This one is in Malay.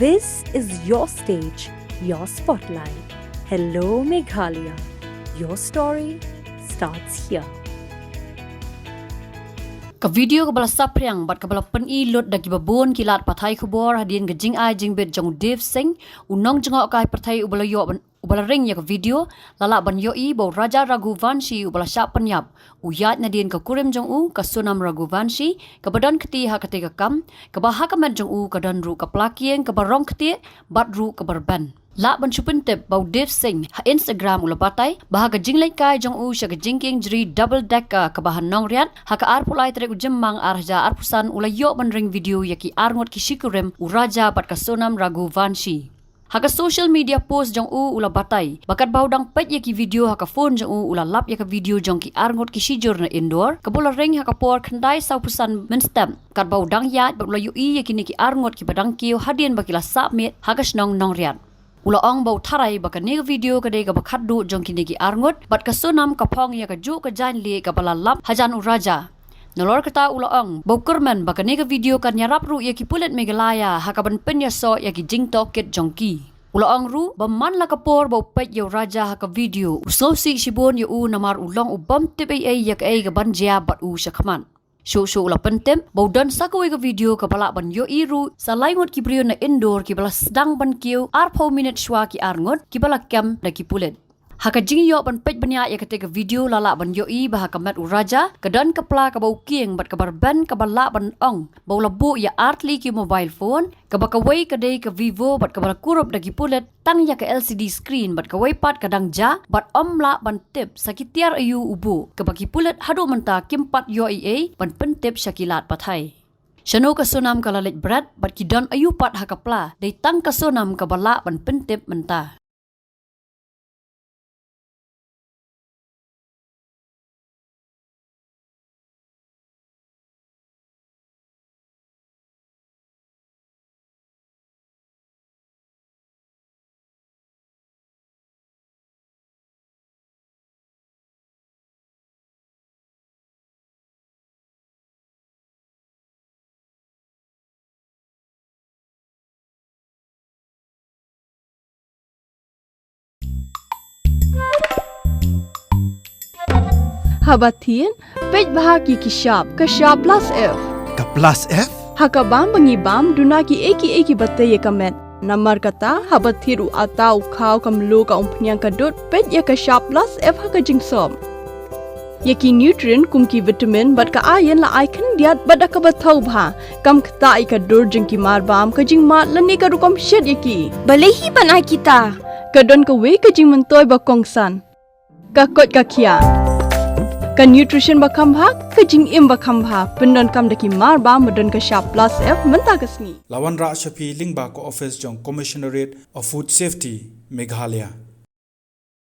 This is your stage, your spotlight. Hello, Meghalaya. Your story starts here. Ka video kabala sapriang bat kabala penilot dagi babon kilat pathai khubor hadin gajing ai jingbet jong Dev Singh unong jengok kai pathai ubala yo ubala ring ya ka video lala ban yo I bo Raja Raghuvanshi ubala sya penyap uyat nadin ka kurim jong u ka Sonam Raghuvanshi ka badan khti ha kate ka kam ka bah ka met jong u ka dan ru ka plakieng ka barong khti bat ru ka barban la ban chupin tip bau Dev Singh ha Instagram ula batai bahaga jinglai kai jong u sya jingking jri double decker ka bahan nong riat ha ka ar pulai trek jemmang arja arpusan ula yo ban ring video yaki arngot ki shikurem u raja bat ka Sonam Raghuvanshi ha ka social media post jong u ula batai bakat bau dang pet yaki video ha ka phone jong u ula lap yaka video jong ki arngot ki shijur na indoor ka bula ring ha ka por khandai sau pusan menstem kat bau dang yat bak ula yu I yaki ni ki arngot ki badang kiu hadien bakila sa met ha ka snong nong riat ula ong bau tharai baka ne video ka de ka bakhat du jong kini ki arngot bat ka Sonam ka phong ya ka ju ka jan le ka bala lap hajan u raja nolor kata ula ong bau kurman baka ne ka video kan nyarap ru ya ki pulet Meghalaya ha ka ban pen ya so ya ki jing to ket jong ki ula ong ru baman la ka por bau pet ya raja ha ka video so si shibon ya u namar ulong u bam tip ai ya ka ban jia bat u shakman Show ula pentem bau dan sakoi ka video ka bala ban yo iru sa laingot ki brio na indoor ki bala sedang ban kiu arpo minute shwa ki arngot ki bala kem da ki pulet haka jing yo ban pej banya ya ka video lala ban yo I bah ka mat u raja ka dan ka pla ka bau kieng bat ka barban ka bala ban ong bau labu ya artli ki mobile phone ka baka wei ka dei ka Vivo bat ka bala kurup da ki pulet tang ya ka LCD screen bat ka wei pat kadang ja bat omla ban tip sakitiar ayu ubu ka baki pulet hadu menta kimpat yo IA ban pentip syakilat pathai Shano ka Sonam ka lalit berat bat ki dan ayu pat hakapla dei tang ka Sonam ka bala ban pentip menta Habatin, pej bahagi ki shop plus F. Ka plus F? Hakabam bangibam duna ki eki batte ye kamet. Namar kata habathiru atau khau kamlu ka umpnyang kadut pej ye ka shop plus F haka jingsom. Yaki nutrient kum ki vitamin bat ka iron la icon diat bada ka bathau bha kam khta I ka dur jing ki mar bam ka jing mat lani ka rukom shed yaki. Balehi banai kita. Kadon ka we ka jing mentoy ba kongsan. Ka kot ka kia. Ka nutrition bakam bha ka jing im bakam bha pendon kam daki mar ba modon ka shop plus F menta kasni Lawan Ra Shafi Lingba ko office jong Commissionerate of Food Safety Meghalaya